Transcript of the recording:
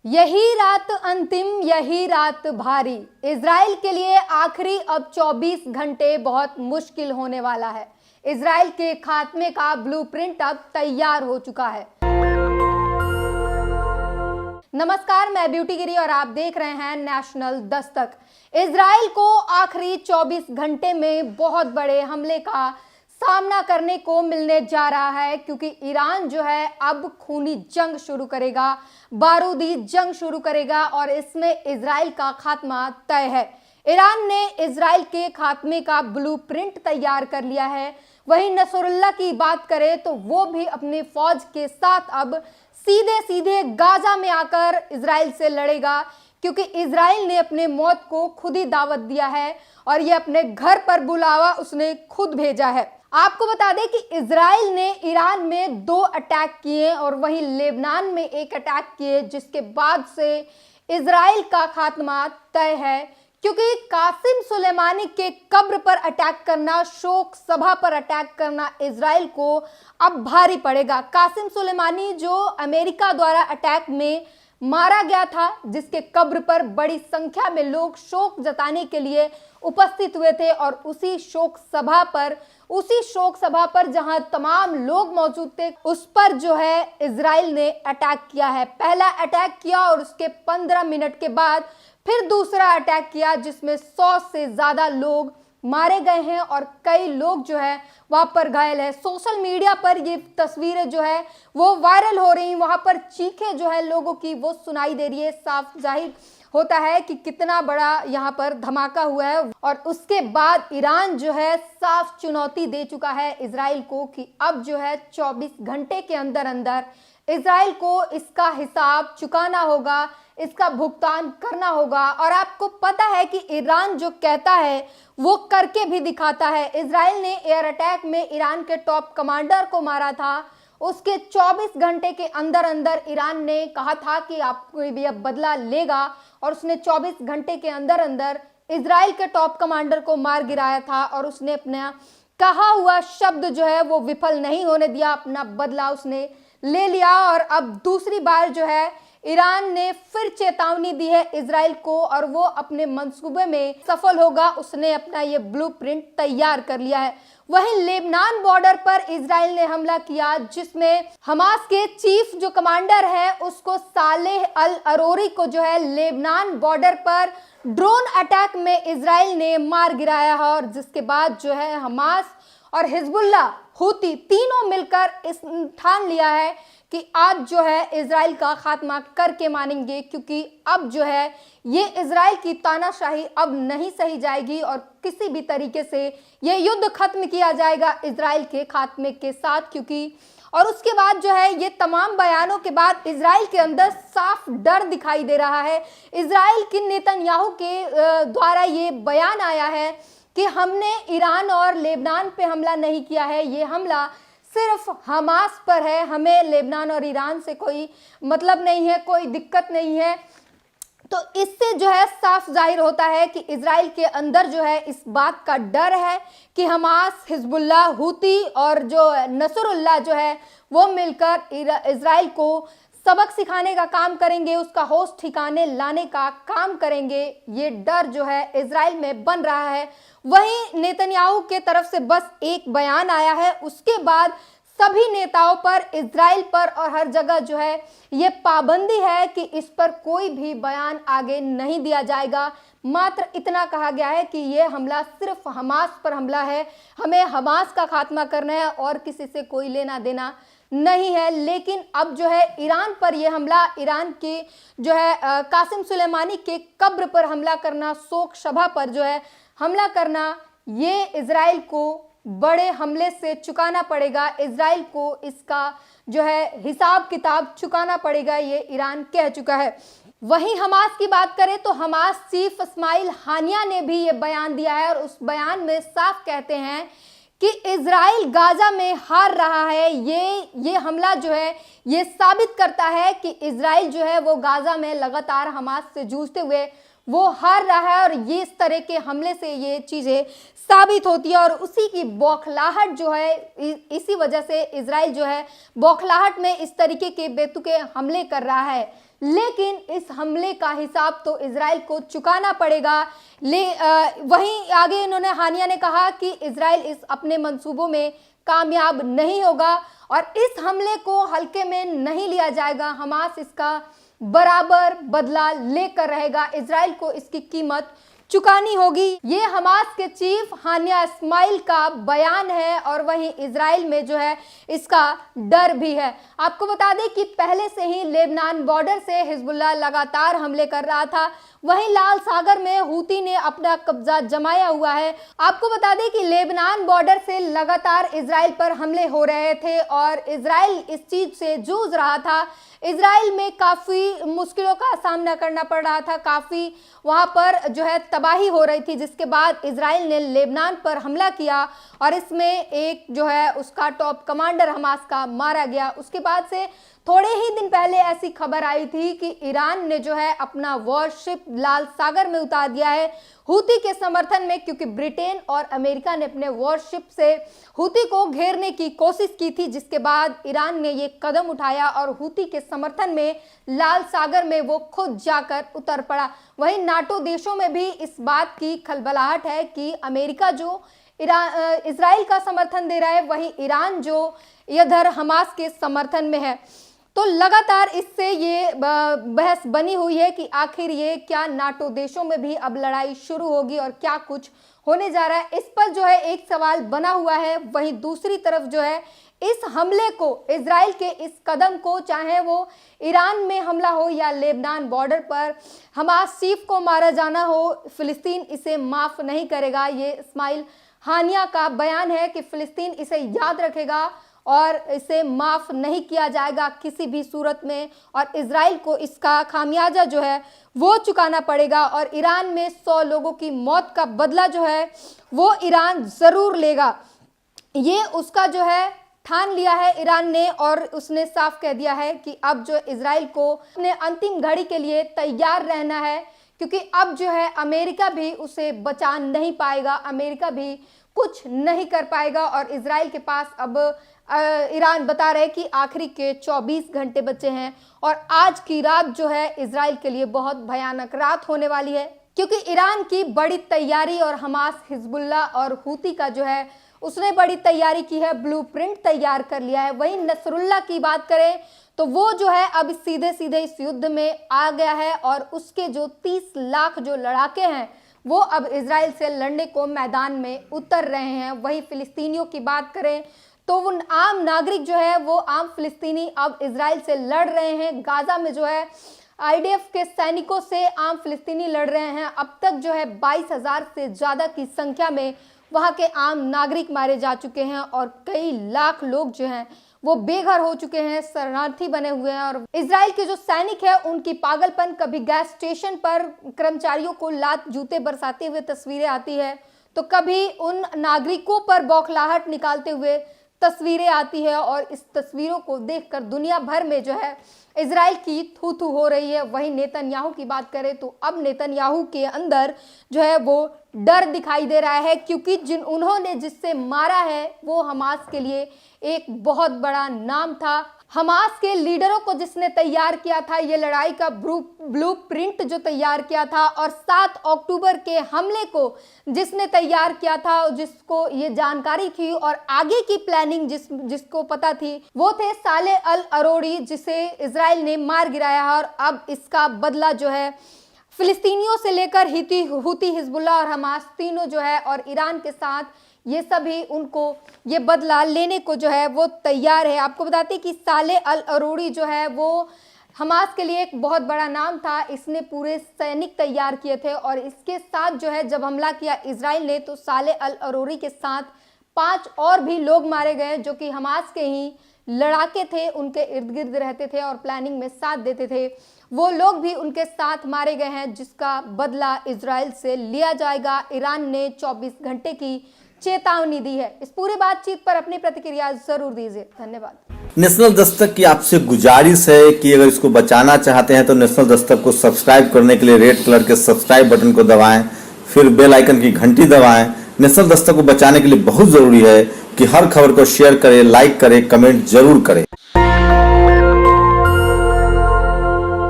यही रात अंतिम, यही रात भारी। इजराइल के लिए आखिरी अब 24 घंटे बहुत मुश्किल होने वाला है। इजराइल के खात्मे का ब्लूप्रिंट अब तैयार हो चुका है। नमस्कार, मैं ब्यूटी गिरी और आप देख रहे हैं नेशनल दस्तक। इजराइल को आखिरी 24 घंटे में बहुत बड़े हमले का सामना करने को मिलने जा रहा है, क्योंकि ईरान जो है अब खूनी जंग शुरू करेगा, बारूदी जंग शुरू करेगा और इसमें इजराइल का खात्मा तय है। ईरान ने इजराइल के खात्मे का ब्लूप्रिंट तैयार कर लिया है। वहीं नसरुल्लाह की बात करें तो वो भी अपनी फौज के साथ अब सीधे सीधे गाजा में आकर इजराइल से लड़ेगा, क्योंकि इजराइल ने अपने मौत को खुद ही दावत दिया है और ये अपने घर पर बुलावा उसने खुद भेजा है। आपको बता दें कि इजराइल ने ईरान में 2 अटैक किए और वहीं लेबनान में 1 अटैक किए, जिसके बाद से इजराइल का खात्मा तय है, क्योंकि कासिम सुलेमानी के कब्र पर अटैक करना, शोक सभा पर अटैक करना इजराइल को अब भारी पड़ेगा। कासिम सुलेमानी जो अमेरिका द्वारा अटैक में मारा गया था, जिसके कब्र पर बड़ी संख्या में लोग शोक जताने के लिए उपस्थित हुए थे और उसी शोक सभा पर जहां तमाम लोग मौजूद थे, उस पर जो है इजराइल ने अटैक किया है। पहला अटैक किया और उसके 15 मिनट के बाद फिर दूसरा अटैक किया, जिसमें 100 से ज्यादा लोग मारे गए हैं और कई लोग जो है वहां पर घायल है। सोशल मीडिया पर ये तस्वीरें जो है वो वायरल हो रही, वहां पर चीखें जो है लोगों की वो सुनाई दे रही है। साफ जाहिर होता है कि कितना बड़ा यहाँ पर धमाका हुआ है। और उसके बाद ईरान जो है साफ चुनौती दे चुका है इजराइल को कि अब जो है 24 घंटे के अंदर अंदर इजराइल को इसका हिसाब चुकाना होगा, इसका भुगतान करना होगा। और आपको पता है कि ईरान जो कहता है वो करके भी दिखाता है। इजराइल ने एयर अटैक में ईरान के टॉप कमांडर को मारा था। उसके 24 घंटे के अंदर अंदर ईरान ने कहा था कि आपको भी अब बदला लेगा, और उसने 24 घंटे के अंदर अंदर इजराइल के टॉप कमांडर को मार गिराया था और उसने अपना कहा हुआ शब्द जो है वो विफल नहीं होने दिया, अपना बदला उसने ले लिया। और अब दूसरी बार जो है ईरान ने फिर चेतावनी दी है इजराइल को और वो अपने मंसूबे में सफल होगा। उसने अपना ये ब्लूप्रिंट तैयार कर लिया है। वहीं लेबनान बॉर्डर पर इजराइल ने हमला किया, जिसमें हमास के चीफ जो कमांडर है उसको सालेह अल अरोरी को जो है लेबनान बॉर्डर पर ड्रोन अटैक में इजराइल ने मार गिराया है। और जिसके बाद जो है हमास और हिजबुल्लाह हूती तीनों मिलकर इस ठान लिया है कि आज जो है इजराइल का खात्मा करके मानेंगे, क्योंकि अब जो है ये इजराइल की तानाशाही अब नहीं सही जाएगी और किसी भी तरीके से ये युद्ध खत्म किया जाएगा इजराइल के खात्मे के साथ। क्योंकि और उसके बाद जो है ये तमाम बयानों के बाद इजराइल के अंदर साफ डर दिखाई दे रहा है। इजराइल की नेतन्याहू के द्वारा ये बयान आया है कि हमने ईरान और लेबनान पे हमला नहीं किया है, ये हमला सिर्फ हमास पर है, हमें लेबनान और ईरान से कोई मतलब नहीं है, कोई दिक्कत नहीं है। तो इससे जो है साफ जाहिर होता है कि इजराइल के अंदर जो है इस बात का डर है कि हमास, हिजबुल्लाह, हूती और जो नसरुल्लाह जो है वो मिलकर इजराइल को सबक सिखाने का काम करेंगे, उसका होश ठिकाने लाने का काम करेंगे। ये डर जो है इजराइल में बन रहा है। वहीं नेतन्याहू के तरफ से बस एक बयान आया है, उसके बाद सभी नेताओं पर, इजराइल पर और हर जगह जो है ये पाबंदी है कि इस पर कोई भी बयान आगे नहीं दिया जाएगा। मात्र इतना कहा गया है कि ये हमला सिर्फ हमास पर हमला है, हमें हमास का खात्मा करना है और किसी से कोई लेना देना नहीं है। लेकिन अब जो है ईरान पर यह हमला, ईरान के जो है कासिम सुलेमानी के कब्र पर हमला करना, शोक सभा पर जो है हमला करना, ये इजराइल को बड़े हमले से चुकाना पड़ेगा। इजराइल को इसका जो है हिसाब किताब चुकाना पड़ेगा, ये ईरान कह चुका है। वहीं हमास की बात करें तो हमास चीफ इस्माइल हानिया ने भी ये बयान दिया है और उस बयान में साफ कहते हैं कि इजराइल गाजा में हार रहा है। ये हमला जो है ये साबित करता है कि इजराइल जो है वो गाजा में लगातार हमास से जूझते हुए वो हार रहा है और ये इस तरह के हमले से ये चीज़ें साबित होती है। और उसी की बौखलाहट जो है, इसी वजह से इजराइल जो है बौखलाहट में इस तरीके के बेतुके हमले कर रहा है। लेकिन इस हमले का हिसाब तो इजराइल को चुकाना पड़ेगा। वहीं आगे इन्होंने हानिया ने कहा कि इजराइल इस अपने मंसूबों में कामयाब नहीं होगा और इस हमले को हल्के में नहीं लिया जाएगा। हमास इसका बराबर बदला लेकर रहेगा, इजराइल को इसकी कीमत चुकानी होगी। ये हमास के चीफ हानिया इस्माइल का बयान है और वहीं इजराइल में जो है इसका डर भी है। आपको बता दें कि पहले से ही लेबनान बॉर्डर से हिजबुल्लाह लगातार हमले कर रहा था, वहीं लाल सागर में हूती ने अपना कब्जा जमाया हुआ है। आपको बता दें कि लेबनान बॉर्डर से लगातार इजराइल पर हमले हो रहे थे और इजराइल इस चीज से जूझ रहा था। इजराइल में काफी मुश्किलों का सामना करना पड़ रहा था, काफी वहां पर जो है तबाही हो रही थी, जिसके बाद इजराइल ने लेबनान पर हमला किया और इसमें एक जो है उसका टॉप कमांडर हमास का मारा गया। उसके बाद से थोड़े ही दिन पहले ऐसी खबर आई थी कि ईरान ने जो है अपना वॉरशिप लाल सागर में उतार दिया है हूती के समर्थन में, क्योंकि ब्रिटेन और अमेरिका ने अपने वॉरशिप से हूती को घेरने की कोशिश की थी, जिसके बाद ईरान ने ये कदम उठाया और हूती के समर्थन में लाल सागर में वो खुद जाकर उतर पड़ा। वहीं नाटो देशों में भी इस बात की खलबलाहट है कि अमेरिका जो इजराइल का समर्थन दे रहा है, वहीं ईरान जो इधर हमास के समर्थन में है। तो लगातार इससे ये बहस बनी हुई है कि आखिर ये क्या नाटो देशों में भी अब लड़ाई शुरू होगी और क्या कुछ होने जा रहा है, इस पर जो है एक सवाल बना हुआ है। वहीं दूसरी तरफ जो है इस हमले को, इजराइल के इस कदम को, चाहे वो ईरान में हमला हो या लेबनान बॉर्डर पर हमास चीफ को मारा जाना हो, फिलिस्तीन इसे माफ नहीं करेगा। ये इस्माइल हानिया का बयान है कि फिलिस्तीन इसे याद रखेगा और इसे माफ नहीं किया जाएगा किसी भी सूरत में और इजराइल को इसका खामियाजा जो है वो चुकाना पड़ेगा और ईरान में 100 लोगों की मौत का बदला जो है वो ईरान जरूर लेगा। ये उसका जो है ठान लिया है ईरान ने और उसने साफ कह दिया है कि अब जो इजराइल को अपने अंतिम घड़ी के लिए तैयार रहना है, क्योंकि अब जो है अमेरिका भी उसे बचा नहीं पाएगा, अमेरिका भी कुछ नहीं कर पाएगा और इजराइल के पास अब ईरान बता रहे कि आखिरी के 24 घंटे बचे हैं और आज की रात जो है इजराइल के लिए बहुत भयानक रात होने वाली है, क्योंकि ईरान की बड़ी तैयारी और हमास, हिजबुल्लाह और हूती का जो है उसने बड़ी तैयारी की है, ब्लूप्रिंट तैयार कर लिया है। वहीं नसरुल्लाह की बात करें तो वो जो है अब सीधे सीधे इस युद्ध में आ गया है और उसके जो 30 लाख जो लड़ाके हैं वो अब इजराइल से लड़ने को मैदान में उतर रहे हैं। वहीं फिलिस्तीनियों की बात करें तो वो आम नागरिक जो है वो आम फिलिस्तीनी अब इजराइल से लड़ रहे हैं। गाजा में जो है आईडीएफ के सैनिकों से आम फिलिस्तीनी लड़ रहे हैं। अब तक जो है 22,000 से ज़्यादा की संख्या में वहाँ के आम नागरिक मारे जा चुके हैं और कई लाख लोग जो हैं वो बेघर हो चुके हैं, शरणार्थी बने हुए हैं। और इजराइल के जो सैनिक है उनकी पागलपन, कभी गैस स्टेशन पर कर्मचारियों को लात जूते बरसाते हुए तस्वीरें आती है तो कभी उन नागरिकों पर बौखलाहट निकालते हुए तस्वीरें आती है और इस तस्वीरों को देखकर दुनिया भर में जो है इजराइल की थू थू हो रही है। वहीं नेतन्याहू की बात करें तो अब नेतन्याहू के अंदर जो है वो डर दिखाई दे रहा है, क्योंकि उन्होंने जिससे मारा है वो हमास के लिए एक बहुत बड़ा नाम था। हमास के लीडरों को जिसने तैयार किया था, ये लड़ाई का ब्लूप्रिंट जो तैयार किया था और 7 अक्टूबर के हमले को जिसने तैयार किया था, जिसको ये जानकारी थी और आगे की प्लानिंग जिसको पता थी, वो थे साले अल अरोड़ी, जिसे इजराइल ने मार गिराया है। और अब इसका बदला जो है फिलिस्तीनियों से लेकर हूती, हिजबुल्लाह और हमास तीनों जो है और ईरान के साथ ये सभी उनको ये बदला लेने को जो है वो तैयार है। आपको बताते हैं कि साले अल अरोड़ी जो है वो हमास के लिए एक बहुत बड़ा नाम था, इसने पूरे सैनिक तैयार किए थे और इसके साथ जो है जब हमला किया इजराइल ने तो साले अल अरोड़ी के साथ 5 और भी लोग मारे गए जो कि हमास के ही लड़ाके थे, उनके इर्द गिर्द रहते थे और प्लानिंग में साथ देते थे। वो लोग भी उनके साथ मारे गए हैं, जिसका बदला इजराइल से लिया जाएगा। ईरान ने 24 घंटे की चेतावनी दी है। इस पूरी बातचीत पर अपनी प्रतिक्रिया जरूर दीजिए। धन्यवाद। नेशनल दस्तक की आपसे गुजारिश है कि अगर इसको बचाना चाहते हैं तो नेशनल दस्तक को सब्सक्राइब करने के लिए रेड कलर के सब्सक्राइब बटन को दबाएं, फिर बेल आइकन की घंटी दबाएं। नेशनल दस्तक को बचाने के लिए बहुत जरूरी है कि हर खबर को शेयर करें, लाइक करें, कमेंट जरूर करें।